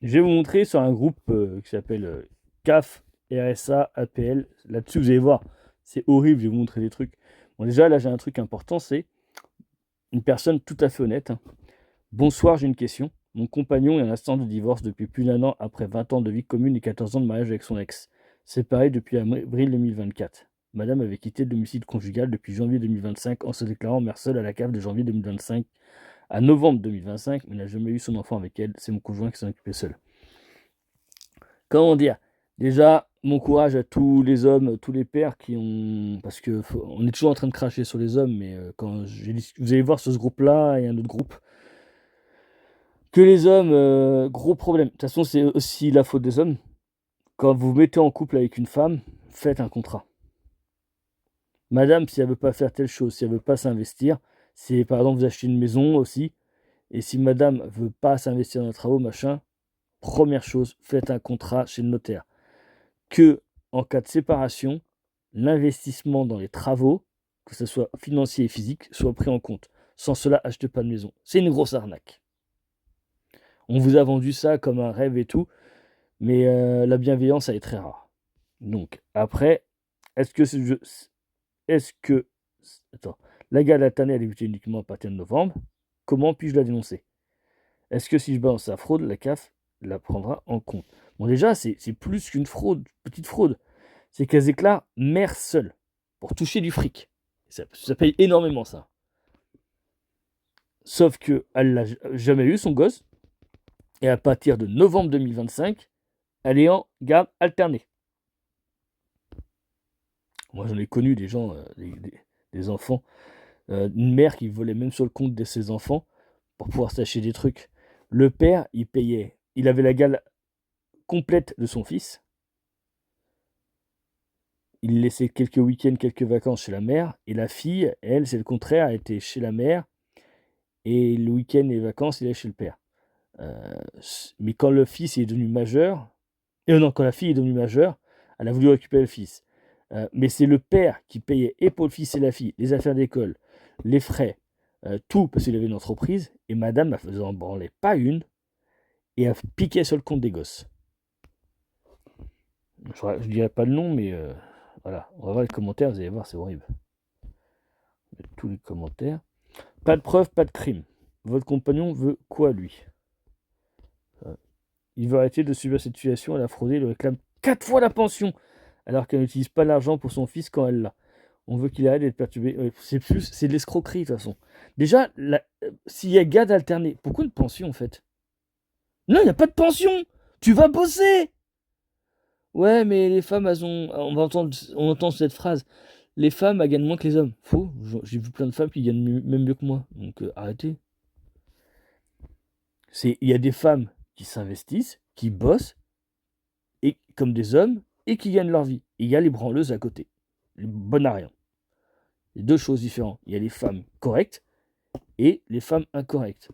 Je vais vous montrer sur un groupe qui s'appelle CAF, RSA, APL. Là-dessus, vous allez voir, c'est horrible, je vais vous montrer des trucs. Bon, déjà, là, j'ai un truc important, c'est une personne tout à fait honnête, hein. Bonsoir, j'ai une question. Mon compagnon est en instance de divorce depuis plus d'un an après 20 ans de vie commune et 14 ans de mariage avec son ex. Séparés depuis avril 2024. Madame avait quitté le domicile conjugal depuis janvier 2025 en se déclarant mère seule à la CAF de janvier 2025 à novembre 2025, mais n'a jamais eu son enfant avec elle. C'est mon conjoint qui s'en occupait seul. Comment dire? Déjà, mon courage à tous les hommes, tous les pères qui ont. Parce que on est toujours en train de cracher sur les hommes, mais vous allez voir sur ce groupe-là et un autre groupe, que les hommes, gros problème. De toute façon, c'est aussi la faute des hommes. Quand vous vous mettez en couple avec une femme, faites un contrat. Madame, si elle veut pas faire telle chose, si elle veut pas s'investir, si par exemple vous achetez une maison aussi, et si madame veut pas s'investir dans les travaux, machin, première chose, faites un contrat chez le notaire. Que, en cas de séparation, l'investissement dans les travaux, que ce soit financier et physique, soit pris en compte. Sans cela, achetez pas de maison. C'est une grosse arnaque. On vous a vendu ça comme un rêve et tout, mais la bienveillance, elle est très rare. Donc, après, est-ce que est-ce que attends, la gare alternée a débuté uniquement à partir de novembre? Comment puis-je la dénoncer? Est-ce que si je balance la fraude, la CAF la prendra en compte? Bon, déjà, c'est plus qu'une fraude, petite fraude. C'est qu'elles déclarent mère seule pour toucher du fric. Ça paye énormément, ça. Sauf qu'elle n'a jamais eu son gosse, et à partir de novembre 2025, elle est en garde alternée. Moi, j'en ai connu des gens, des enfants, une mère qui volait même sur le compte de ses enfants pour pouvoir s'acheter des trucs. Le père, il payait, il avait la gale complète de son fils. Il laissait quelques week-ends, quelques vacances chez la mère. Et la fille, elle, c'est le contraire, elle était chez la mère. Et le week-end et les vacances, il est chez le père. Mais quand le fils est devenu majeur, et non, quand la fille est devenue majeure, elle a voulu récupérer le fils. Mais c'est le père qui payait et pour le fils et la fille les affaires d'école, les frais, tout, parce qu'il avait une entreprise. Et madame, elle faisait en branler pas une, et elle piquait sur le compte des gosses. Je dirais pas le nom, mais voilà. On va voir les commentaires, vous allez voir, c'est horrible. Tous les commentaires. Pas de preuve, pas de crime. Votre compagnon veut quoi, lui? Il veut arrêter de subir cette situation, elle a fraudé, il lui réclame 4 fois la pension, alors qu'elle n'utilise pas l'argent pour son fils quand elle l'a. On veut qu'il arrête d'être perturbé. Ouais, c'est de l'escroquerie, de toute façon. Déjà, s'il y a garde alternée, pourquoi une pension, en fait? Non, il n'y a pas de pension. Tu vas bosser. Ouais, mais les femmes, elles ont. On entend cette phrase. Les femmes, elles gagnent moins que les hommes. Faux. J'ai vu plein de femmes qui gagnent même mieux que moi. Donc arrêtez. Il y a des femmes qui s'investissent, qui bossent, et comme des hommes, et qui gagnent leur vie. Et il y a les branleuses à côté. Les bonnes à rien. C'est deux choses différentes. Il y a les femmes correctes et les femmes incorrectes.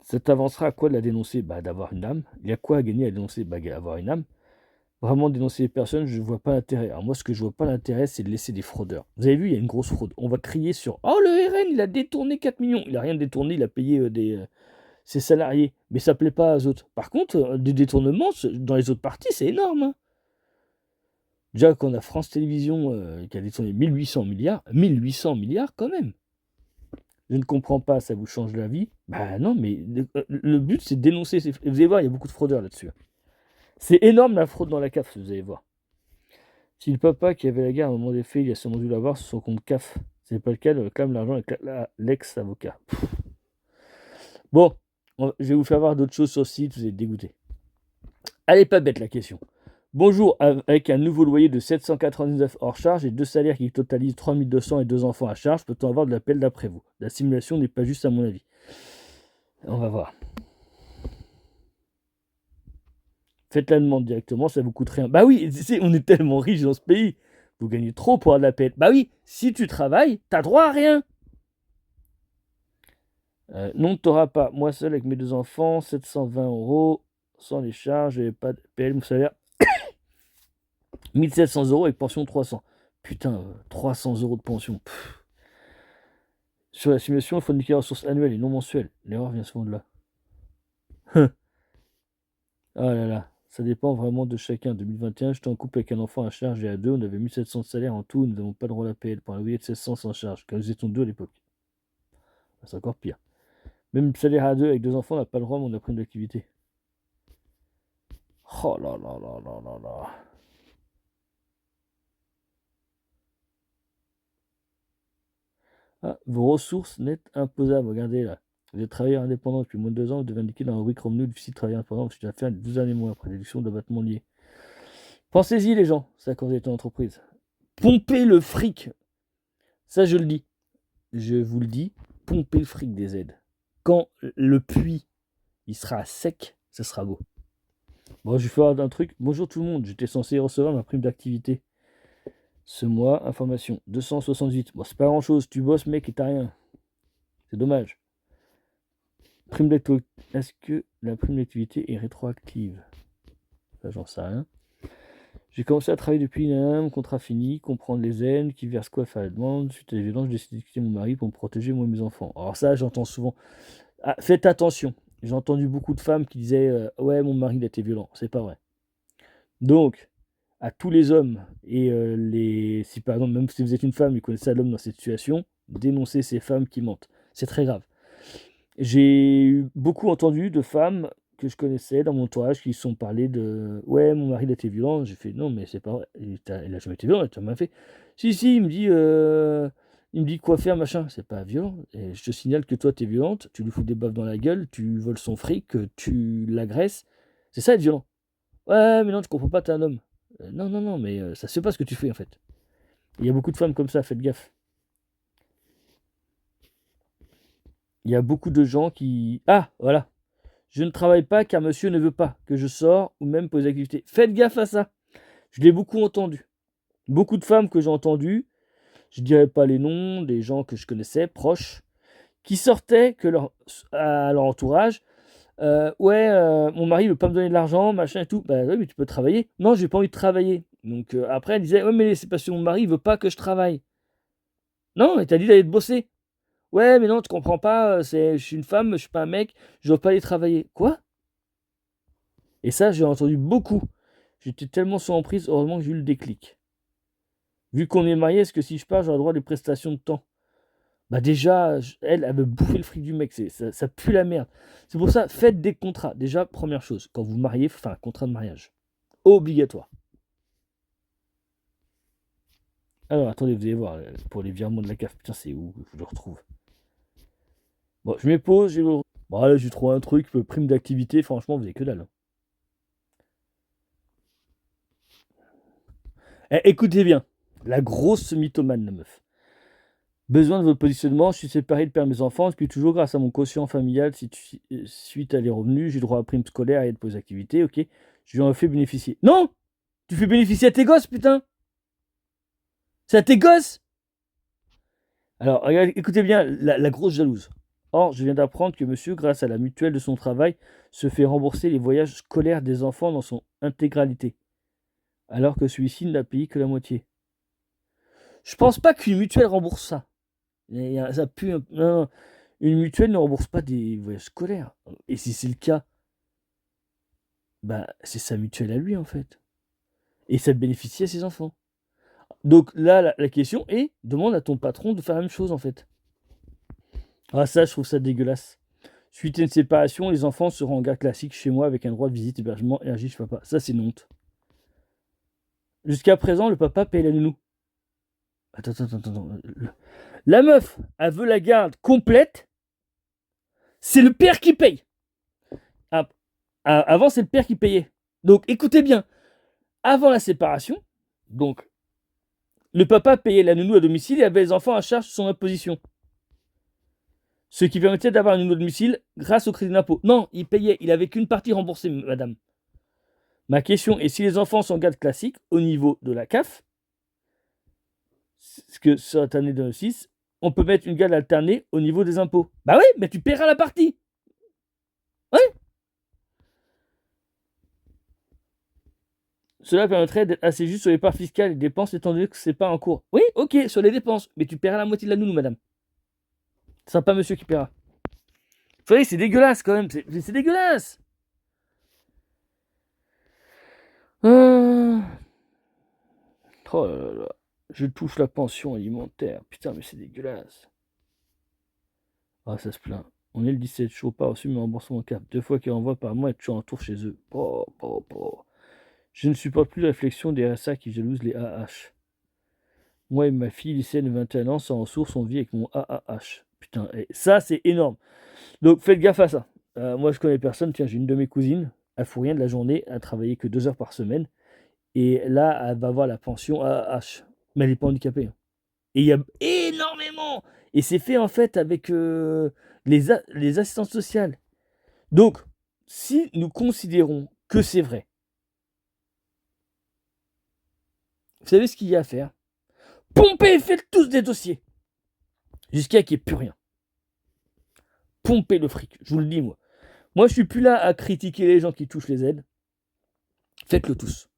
Ça t'avancera à quoi de la dénoncer? Bah, d'avoir une âme. Il y a quoi à gagner à dénoncer? Bah, avoir une âme. Vraiment dénoncer les personnes, je ne vois pas l'intérêt. Alors moi, ce que je vois pas l'intérêt, c'est de laisser des fraudeurs. Vous avez vu, il y a une grosse fraude. On va crier sur «Oh, le RN, il a détourné 4 millions». Il a rien détourné, il a payé ses salariés. Mais ça plaît pas aux autres. Par contre, des détournements, dans les autres parties, c'est énorme, hein. Déjà qu'on a France Télévisions qui a détourné 1800 milliards. 1800 milliards quand même. Je ne comprends pas, ça vous change la vie? Bah non, mais le but, c'est de dénoncer. Vous allez voir, il y a beaucoup de fraudeurs là-dessus. C'est énorme la fraude dans la CAF, vous allez voir. Si le papa qui avait la guerre à un moment des faits, il a sûrement dû l'avoir sur son compte CAF. C'est pas le cas, il réclame l'argent avec l'ex-avocat. Bon, je vais vous faire voir d'autres choses sur le site, vous êtes dégoûté. Elle est pas bête la question. Bonjour, avec un nouveau loyer de 799 hors charge et deux salaires qui totalisent 3200 et deux enfants à charge, peut-on avoir de l'appel d'après vous? La simulation n'est pas juste à mon avis. On va voir. Faites la demande directement, ça vous coûte rien. Bah oui, on est tellement riche dans ce pays. Vous gagnez trop pour avoir de l'appel. Bah oui, si tu travailles, t'as droit à rien. Non, t'auras pas. Moi seul avec mes deux enfants, 720 euros, sans les charges, et pas de PL, mon salaire 1700 euros avec pension 300. Putain, 300 euros de pension. Pff. Sur la simulation, il faut indiquer la ressource annuelle et non mensuelle. L'erreur vient souvent de là. Ah là là, ça dépend vraiment de chacun. 2021, j'étais en couple avec un enfant à charge et à deux, on avait 1700 de salaire en tout, nous n'avons pas le droit à l'APL pour un loyer de 1600 sans charge, car nous étions deux à l'époque. Ah, c'est encore pire. Même le salaire à deux avec deux enfants, on n'a pas le droit, mais on a pris une activité. Oh là là là là là là. Ah, vos ressources nettes imposables, regardez là. Vous êtes travailleur indépendant depuis moins de 2 ans, vous devez indiquer dans la rubrique revenu du site travailleur indépendant que tu dois faire les 12 derniers mois après déduction d'abattement lié. Pensez-y les gens, ça quand vous êtes en entreprise. Pompez le fric. Ça je le dis. Je vous le dis, pompez le fric des aides. Quand le puits il sera sec, ça sera beau. Bon, je vais faire un truc. Bonjour tout le monde, j'étais censé recevoir ma prime d'activité. Ce mois, information, 268. Bon, c'est pas grand chose, tu bosses mec et t'as rien. C'est dommage. Prime d'activité. Est-ce que la prime d'activité est rétroactive? Ça, j'en sais rien. J'ai commencé à travailler depuis un contrat fini, comprendre les aides, qui verse quoi, faire la demande. Suite à les violences, j'ai décidé de quitter mon mari pour me protéger moi et mes enfants. Alors ça, j'entends souvent. Ah, faites attention. J'ai entendu beaucoup de femmes qui disaient ouais, mon mari il a été violent. C'est pas vrai. Donc, à tous les hommes et si par exemple, même si vous êtes une femme et vous connaissez un homme dans cette situation, dénoncez ces femmes qui mentent. C'est très grave. J'ai beaucoup entendu de femmes que je connaissais dans mon entourage qui se sont parlé de ouais, mon mari il a été violent. J'ai fait non, mais c'est pas vrai. Il a jamais été violent. Tu m'as fait si, si. Il me dit quoi faire, machin. C'est pas violent. Et je te signale que toi, t'es violente. Tu lui fous des baffes dans la gueule. Tu voles son fric. Tu l'agresses. C'est ça être violent. Ouais, mais non, tu comprends pas, t'es un homme. Non, non, non, mais ça se fait pas ce que tu fais en fait. Il y a beaucoup de femmes comme ça, faites gaffe. Il y a beaucoup de gens qui. Ah, voilà. Je ne travaille pas car monsieur ne veut pas que je sors ou même pour les activités. Faites gaffe à ça. Je l'ai beaucoup entendu. Beaucoup de femmes que j'ai entendues, je ne dirais pas les noms, des gens que je connaissais, proches, qui sortaient à leur entourage. Ouais, mon mari ne veut pas me donner de l'argent, machin et tout. Bah oui, mais tu peux travailler. Non, j'ai pas envie de travailler. Donc après, elle disait, ouais, mais c'est parce que mon mari ne veut pas que je travaille. Non, il t'a dit d'aller te bosser. Ouais, mais non, tu comprends pas, je suis une femme, je suis pas un mec, je dois pas aller travailler. Quoi? Et ça, j'ai entendu beaucoup. J'étais tellement sous emprise, heureusement que j'ai eu le déclic. Vu qu'on est mariés, est-ce que si je pars, j'aurai droit à des prestations de temps? Bah déjà, elle veut bouffer le fric du mec, ça pue la merde. C'est pour ça, faites des contrats. Déjà, première chose, quand vous mariez, faut faire un contrat de mariage. Obligatoire. Alors, attendez, vous allez voir, pour les virements de la CAF, putain, c'est où? Je le retrouve. Bon, je mets pause, bon, là, j'ai trouvé un truc, prime d'activité, franchement, vous avez que dalle. Hein. Écoutez bien, la grosse mythomane, la meuf. Besoin de votre positionnement, je suis séparé de père de mes enfants, depuis toujours grâce à mon quotient familial, suite à les revenus, j'ai droit à prime scolaire et aide pour les activités, ok. Je lui en fais bénéficier. Non! Tu fais bénéficier à tes gosses, putain! C'est à tes gosses! Alors, regardez, écoutez bien, la grosse jalouse. Or, je viens d'apprendre que monsieur, grâce à la mutuelle de son travail, se fait rembourser les voyages scolaires des enfants dans son intégralité, alors que celui-ci n'a payé que la moitié. Je pense pas qu'une mutuelle rembourse ça. Ça pue un... Non, une mutuelle ne rembourse pas des voyages scolaires. Et si c'est le cas, bah c'est sa mutuelle à lui en fait. Et ça bénéficie à ses enfants. Donc là, la question est, demande à ton patron de faire la même chose en fait. Ah ça, je trouve ça dégueulasse. Suite à une séparation, les enfants seront en garde classique chez moi avec un droit de visite, hébergement, énergie chez papa. Ça, c'est une honte. Jusqu'à présent, le papa paye la nounou. Attends. La meuf, elle veut la garde complète. C'est le père qui paye. Avant, c'est le père qui payait. Donc, écoutez bien. Avant la séparation, donc, le papa payait la nounou à domicile et avait les enfants à charge sur son imposition. Ce qui permettait d'avoir un nounou à domicile grâce au crédit d'impôt. Non, il payait. Il n'avait qu'une partie remboursée, madame. Ma question est, si les enfants sont en garde classique au niveau de la CAF, ce que sur cette année 2006, on peut mettre une garde alternée au niveau des impôts. Bah oui, mais tu paieras la partie. Ouais. Cela permettrait d'être assez juste sur les parts fiscales et dépenses étant donné que c'est pas en cours. Oui, ok, sur les dépenses, mais tu paieras la moitié de la nounou, madame. Ce sera pas monsieur qui paiera. Vous voyez, c'est dégueulasse quand même, c'est dégueulasse. Ah. Oh là là là. Je touche la pension alimentaire. Putain, mais c'est dégueulasse. Ah, ça se plaint. On est le 17, chaud, pas reçu mes remboursements CAF. 2 fois qu'ils renvoient par mois et toujours un tour chez eux. Oh, oh, oh. Je ne supporte plus la réflexion des RSA qui jalousent les AH. Moi et ma fille lycéenne de 21 ans, sans ressources, on vit avec mon AAH. Putain, et ça, c'est énorme. Donc, faites gaffe à ça. Moi, je connais personne. Tiens, j'ai une de mes cousines. Elle fout rien de la journée. Elle travaillait que 2 heures par semaine. Et là, elle va avoir la pension AAH. Mais elle n'est pas handicapée, hein. Et il y a énormément. Et c'est fait, en fait, avec les assistantes sociales. Donc, si nous considérons que c'est vrai, vous savez ce qu'il y a à faire? Pompez et faites tous des dossiers. Jusqu'à qu'il n'y ait plus rien. Pompez le fric. Je vous le dis, moi. Moi, je suis plus là à critiquer les gens qui touchent les aides. Faites-le tous.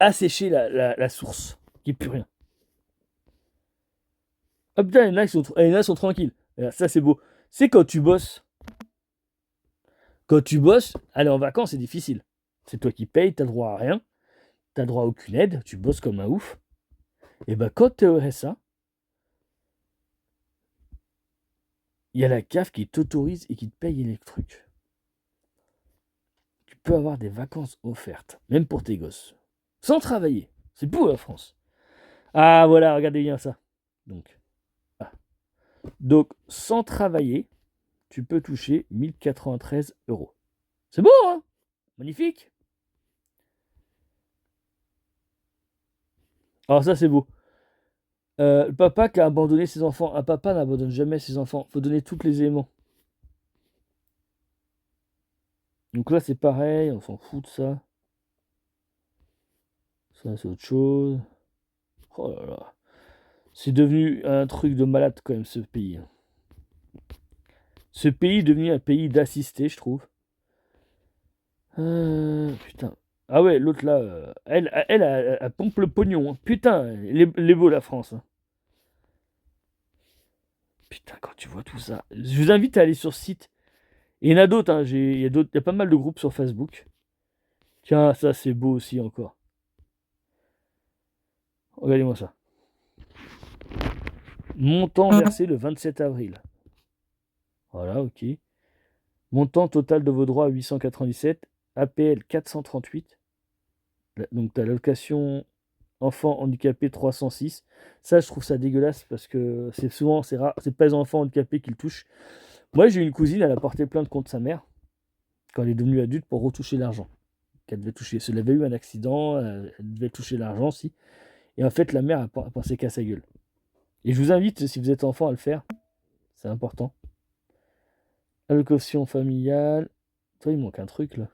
Asséchez la source. Qu'il n'y ait plus rien. Ah putain, les nains sont tranquilles. Ça, c'est beau. C'est quand tu bosses. Quand tu bosses, aller en vacances, c'est difficile. C'est toi qui payes, t'as droit à rien. T'as droit à aucune aide. Tu bosses comme un ouf. Et ben, quand t'es au RSA, il y a la CAF qui t'autorise et qui te paye les trucs. Tu peux avoir des vacances offertes, même pour tes gosses. Sans travailler. C'est beau la France. Ah voilà, regardez bien ça. Donc, ah. Donc sans travailler, tu peux toucher 1093 euros. C'est beau, hein? Magnifique. Alors ça, c'est beau. Le papa qui a abandonné ses enfants. Un papa n'abandonne jamais ses enfants. Faut donner tous les éléments. Donc là, c'est pareil. On s'en fout de ça. Ça, c'est autre chose. Oh là là. C'est devenu un truc de malade quand même, ce pays. Ce pays est devenu un pays d'assistés, je trouve. Putain. Ah ouais, l'autre là, elle pompe le pognon, hein. Putain, elle est beau la France, hein. Putain, quand tu vois tout ça. Je vous invite à aller sur ce site. Et il y en a d'autres, hein. Il y a pas mal de groupes sur Facebook. Tiens, ça c'est beau aussi encore. Regardez-moi ça. Montant versé le 27 avril. Voilà, ok. Montant total de vos droits 897. APL 438. Donc ta location enfant handicapé 306. Ça, je trouve ça dégueulasse parce que c'est rare, c'est pas les enfants handicapés qui le touchent. Moi, j'ai une cousine, elle a porté plainte contre sa mère quand elle est devenue adulte pour retoucher l'argent qu'elle devait toucher. Elle avait eu un accident, elle devait toucher l'argent aussi. Et en fait, la mère a pensé qu'à sa gueule. Et je vous invite, si vous êtes enfant, à le faire. C'est important. Allocation familiale. Toi, il manque un truc là.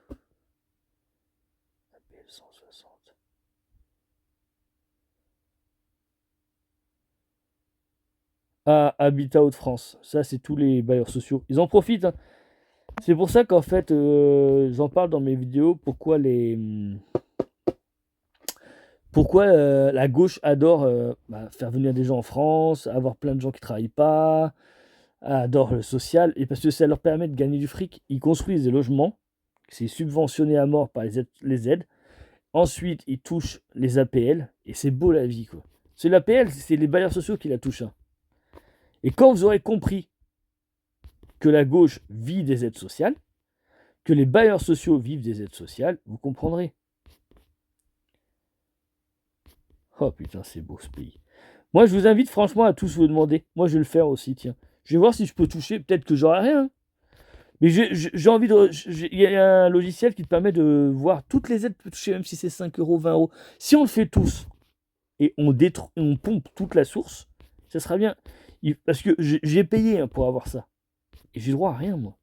APL 160. Ah, Habitat Hauts-de-France. Ça, c'est tous les bailleurs sociaux. Ils en profitent, hein. C'est pour ça qu'en fait, j'en parle dans mes vidéos, pourquoi la gauche adore faire venir des gens en France, avoir plein de gens qui travaillent pas, adore le social, et parce que ça leur permet de gagner du fric. Ils construisent des logements, c'est subventionné à mort par les aides. Ensuite, ils touchent les APL, et c'est beau la vie, quoi. C'est l'APL, c'est les bailleurs sociaux qui la touchent, hein. Et quand vous aurez compris que la gauche vit des aides sociales, que les bailleurs sociaux vivent des aides sociales, vous comprendrez. Oh putain, c'est beau ce pays. Moi, je vous invite franchement à tous vous demander. Moi, je vais le faire aussi, tiens. Je vais voir si je peux toucher. Peut-être que j'aurai rien, hein. Mais j'ai envie de. Il y a un logiciel qui te permet de voir toutes les aides que tu peux toucher, même si c'est 5 euros, 20 euros. Si on le fait tous et on pompe toute la source, ça sera bien. Parce que j'ai payé, hein, pour avoir ça. Et j'ai droit à rien, moi.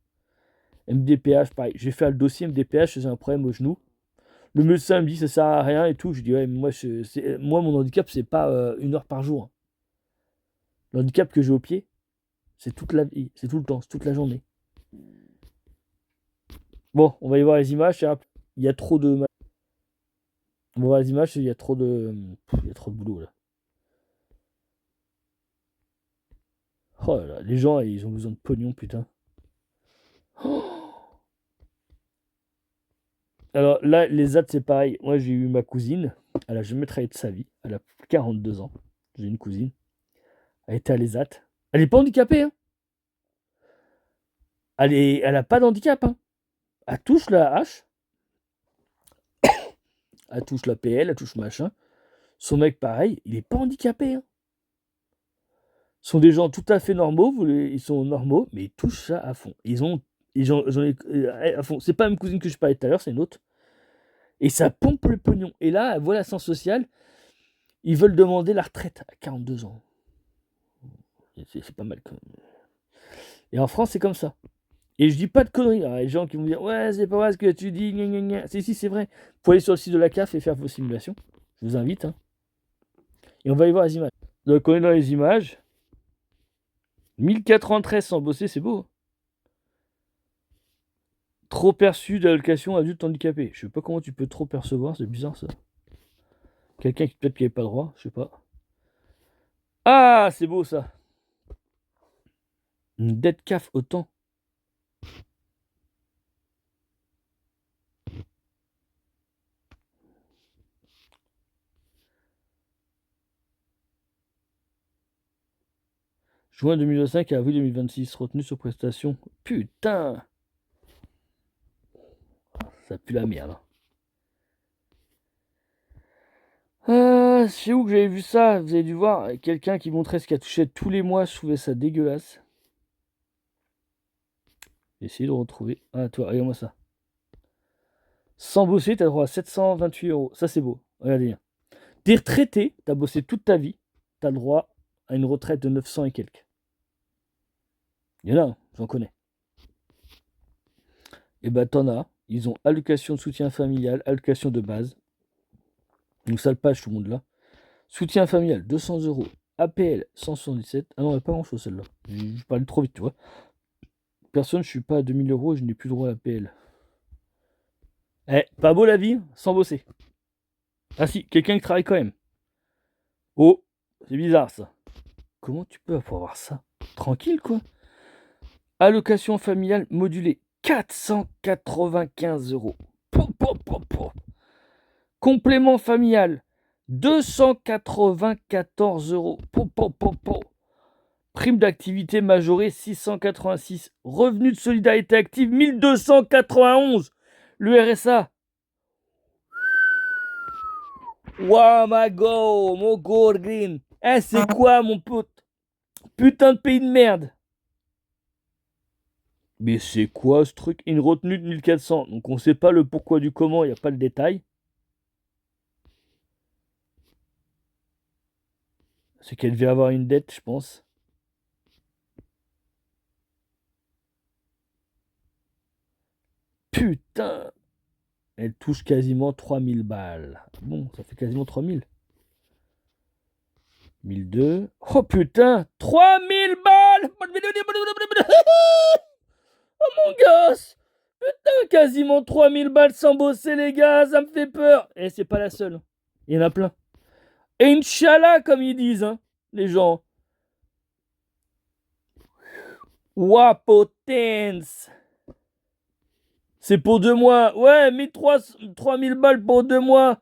MDPH, pareil. J'ai fait le dossier MDPH, j'ai un problème au genou. Le médecin me dit ça sert à rien et tout. Je dis ouais, mais moi mon handicap, c'est pas 1 heure par jour, hein. Le handicap que j'ai au pied, c'est toute la vie, c'est tout le temps, c'est toute la journée. Bon, on va y voir les images. Il y a trop de. On va voir les images, il y a trop de. Il y a trop de boulot là. Oh là là, les gens, ils ont besoin de pognon, putain. Oh, Alors là, les ZAD, c'est pareil. Moi, j'ai eu ma cousine. Elle a jamais travaillé de sa vie. Elle a 42 ans. J'ai une cousine. Elle était à l'ESAT. Elle est pas handicapée, hein. Elle a pas d'handicap, hein. Elle touche la hache. Elle touche la PL. Elle touche machin. Son mec, pareil. Il est pas handicapé, hein. Ce sont des gens tout à fait normaux. Ils sont normaux, mais ils touchent ça à fond. J'en ai à fond. C'est pas une cousine que je parlais tout à l'heure, c'est une autre. Et ça pompe le pognon. Et là, elle voit l'ascenseur social. Ils veulent demander la retraite à 42 ans. C'est pas mal quand même. Et en France, c'est comme ça. Et je dis pas de conneries. Alors, les gens qui vont dire ouais, c'est pas vrai ce que tu dis. Gna, gna, gna. Si, c'est vrai. Vous pouvez aller sur le site de la CAF et faire vos simulations. Je vous invite, hein. Et on va y voir les images. Donc, on est dans les images. 1093 sans bosser, c'est beau. Trop perçu d'allocation adulte handicapé. Je sais pas comment tu peux trop percevoir, c'est bizarre ça. Quelqu'un qui peut-être qui avait pas droit, je sais pas. Ah, c'est beau ça. Une dette CAF autant. Juin 2025 à avril 2026, retenu sur prestation. Putain, ça pue la merde. C'est où que j'avais vu ça? Vous avez dû voir quelqu'un qui montrait ce qu'il touchait tous les mois. Je trouvais ça dégueulasse. J'ai essayé de retrouver. Ah, toi, regarde-moi ça. Sans bosser, t'as droit à 728 euros. Ça, c'est beau. Regardez. T'es retraité, t'as bossé toute ta vie, t'as le droit à une retraite de 900 et quelques. Il y en a, j'en connais. Et bah, t'en as. Ils ont allocation de soutien familial, allocation de base. Donc, ça le page tout le monde là. Soutien familial, 200 euros. APL, 177. Ah non, il n'y a pas grand chose celle-là. Je parlais trop vite, tu vois. Personne, je suis pas à 2000 euros et je n'ai plus droit à l'APL. Eh, pas beau la vie, sans bosser. Ah si, quelqu'un qui travaille quand même. Oh, c'est bizarre ça. Comment tu peux avoir ça? Tranquille quoi. Allocation familiale modulée, 495 euros. Complément familial, 294 euros. Prime d'activité majorée, 686. Revenu de solidarité active, 1291. Le RSA. Wow, mon green. Eh, c'est quoi, mon pote? Putain de pays de merde. Mais c'est quoi ce truc? Une retenue de 1400. Donc on sait pas le pourquoi du comment, il n'y a pas le détail. C'est qu'elle devait avoir une dette, je pense. Putain. Elle touche quasiment 3000 balles. Bon, ça fait quasiment 3000. 1002. Oh putain, 3000 balles. Oh mon gosse. Putain, quasiment 3000 balles sans bosser les gars, ça me fait peur. Et c'est pas la seule. Il y en a plein. Et Inch'Allah comme ils disent, hein, les gens. Wapotens. C'est pour 2 mois. Ouais, 3000 balles pour 2 mois.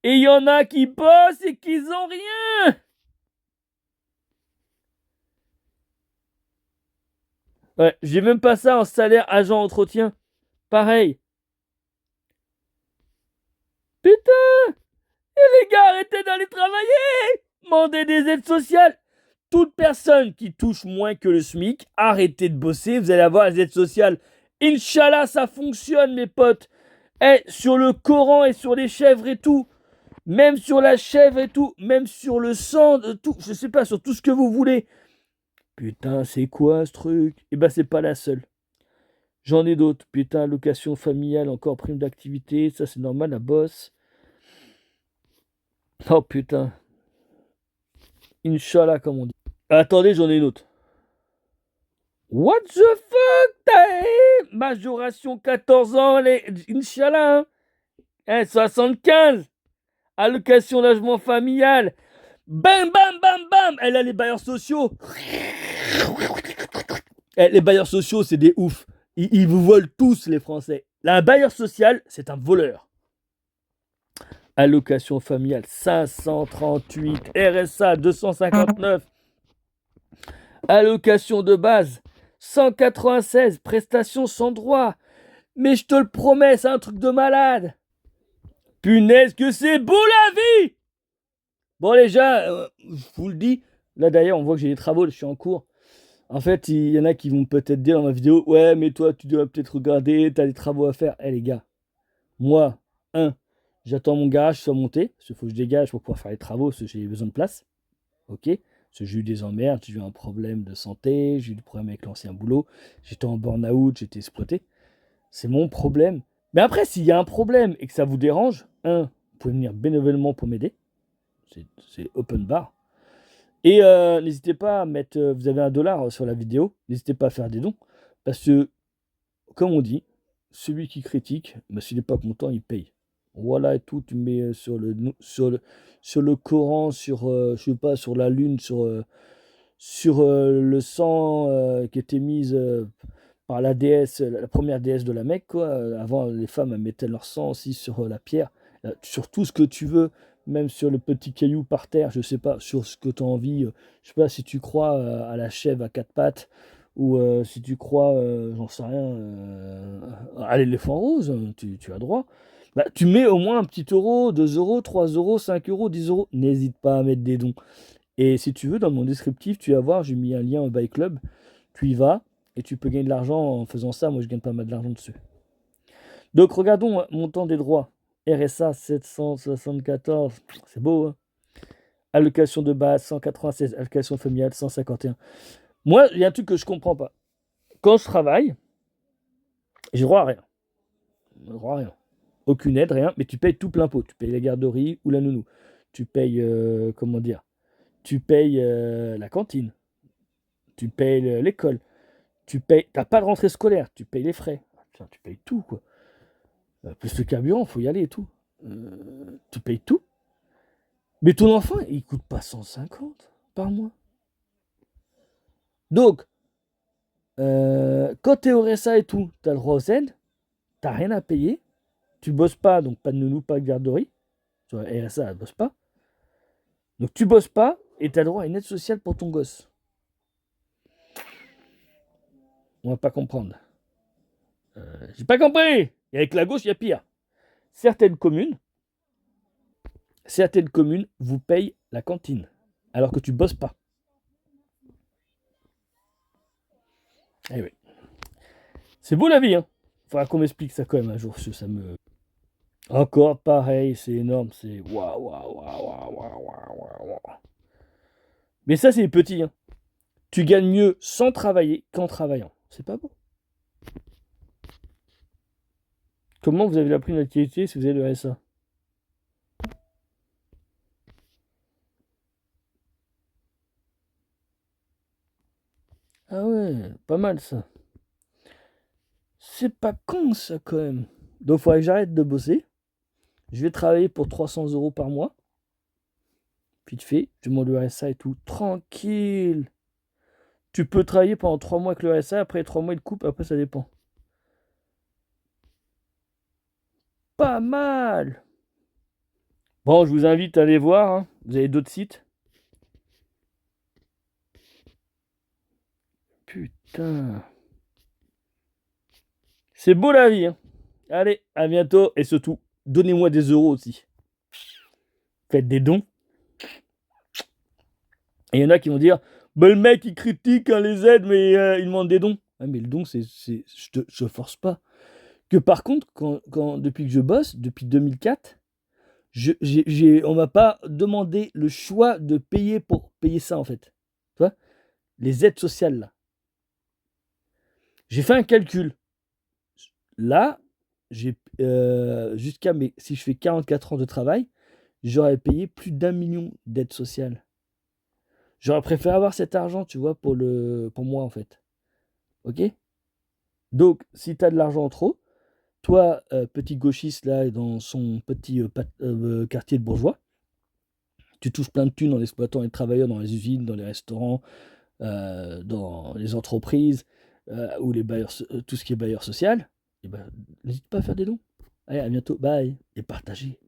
Et il y en a qui bossent et qui ont rien. Ouais, j'ai même pas ça en salaire agent entretien. Pareil. Putain. Et les gars, arrêtez d'aller travailler. Demandez des aides sociales. Toute personne qui touche moins que le SMIC, arrêtez de bosser, vous allez avoir les aides sociales. Inch'Allah, ça fonctionne, mes potes. Eh, sur le Coran et sur les chèvres et tout, même sur la chèvre et tout, même sur le sang, tout, je sais pas, sur tout ce que vous voulez. Putain, c'est quoi ce truc? Eh ben, c'est pas la seule. J'en ai d'autres. Putain, allocation familiale, encore prime d'activité, ça c'est normal, la bosse. Oh putain. Inch'Allah, comme on dit. Attendez, j'en ai une autre. What the fuck? Majoration 14 ans, Inch'Allah. Hein? 75. Allocation logement familial. Bam, bam, bam, bam. Elle a les bailleurs sociaux. Les bailleurs sociaux, c'est des oufs. Ils vous volent tous, les Français. Là, un bailleur social, c'est un voleur. Allocation familiale 538, RSA 259, allocation de base 196, prestations sans droit. Mais je te le promets, c'est un truc de malade. Punaise que c'est beau la vie. Bon les gens, je vous le dis, là d'ailleurs on voit que j'ai des travaux, je suis en cours. En fait, il y en a qui vont peut-être dire dans ma vidéo, ouais mais toi tu dois peut-être regarder, t'as des travaux à faire. Eh les gars, moi, j'attends mon garage soit monté, parce qu'il faut que je dégage pour pouvoir faire les travaux, parce que j'ai besoin de place. Ok? Parce que j'ai eu des emmerdes, j'ai eu un problème de santé, j'ai eu des problèmes avec l'ancien boulot, j'étais en burn-out, j'étais exploité. C'est mon problème. Mais après, s'il y a un problème et que ça vous dérange, vous pouvez venir bénévolement pour m'aider. C'est open bar. Et n'hésitez pas à mettre, vous avez $1 sur la vidéo, n'hésitez pas à faire des dons. Parce que, comme on dit, celui qui critique, s'il n'est pas content, il paye. Voilà et tout, tu mets sur le Coran, je sais pas, sur la lune, sur le sang qui était mise par la déesse, la première déesse de la Mecque, quoi. Avant, les femmes elles mettaient leur sang aussi sur la pierre, sur tout ce que tu veux, même sur le petit caillou par terre, je sais pas, sur ce que tu as envie. Je sais pas si tu crois à la chèvre à quatre pattes, ou si tu crois, j'en sais rien, à l'éléphant rose, tu as droit. Bah, tu mets au moins un petit euro, 2 euros, 3 euros, 5 euros, 10 euros. N'hésite pas à mettre des dons. Et si tu veux, dans mon descriptif, tu vas voir, j'ai mis un lien au Buy Club. Tu y vas et tu peux gagner de l'argent en faisant ça. Moi, je gagne pas mal d'argent dessus. Donc, regardons montant des droits. RSA 774, c'est beau, hein. Allocation de base 196, allocation familiale 151. Moi, il y a un truc que je comprends pas. Quand je travaille, j'ai droit à rien. Droit à rien. Aucune aide, rien, mais tu payes tout plein pot. Tu payes la garderie ou la nounou. Tu payes, comment dire, tu payes la cantine. Tu payes l'école. T'as pas de rentrée scolaire, tu payes les frais. Putain, tu payes tout, quoi. Plus le carburant, faut y aller et tout. Tu payes tout. Mais ton enfant, il coûte pas 150 par mois. Donc, quand t'es au RSA et tout, t'as le droit aux aides, t'as rien à payer, tu bosses pas, donc pas de nounou, pas de garderie. Sur la RSA, elle bosse pas. Donc tu bosses pas et t'as le droit à une aide sociale pour ton gosse. On va pas comprendre. J'ai pas compris. Et avec la gauche, il y a pire. Certaines communes vous payent la cantine alors que tu bosses pas. Eh oui. C'est beau la vie, hein. Faudra qu'on m'explique ça quand même un jour, parce que ça me. Encore pareil, c'est énorme, c'est waouh, waouh, waouh, waouh, waouh, waouh, waouh. Mais ça, c'est les petits, hein. Tu gagnes mieux sans travailler qu'en travaillant. C'est pas beau. Comment vous avez la prime d'activité si vous avez le RSA? Ah ouais, pas mal ça. C'est pas con ça quand même. Donc, il faudrait que j'arrête de bosser. Je vais travailler pour 300 euros par mois. Puis tu fais, je demande le RSA et tout. Tranquille. Tu peux travailler pendant 3 mois avec le RSA. Après 3 mois, il te coupe. Après, ça dépend. Pas mal. Bon, je vous invite à aller voir, hein. Vous avez d'autres sites. Putain. C'est beau la vie, hein. Allez, à bientôt. Et surtout, donnez-moi des euros aussi. Faites des dons. Et il y en a qui vont dire, bah, le mec il critique hein, les aides, mais il demande des dons. Ouais, mais le don, je force pas. Que par contre, depuis que je bosse, depuis 2004, on m'a pas demandé le choix de payer pour payer ça en fait. Tu vois, les aides sociales là. J'ai fait un calcul. Là, si je fais 44 ans de travail, j'aurais payé plus d'1 million d'aides sociales. J'aurais préféré avoir cet argent, tu vois, pour moi en fait. Ok? Donc, si tu as de l'argent en trop, toi, petit gauchiste là, dans son petit quartier de bourgeois, tu touches plein de thunes en exploitant les travailleurs dans les usines, dans les restaurants, dans les entreprises. ou les bailleurs, tout ce qui est bailleur social, et ben, n'hésite pas à faire des dons. Allez, à bientôt, bye, et partagez.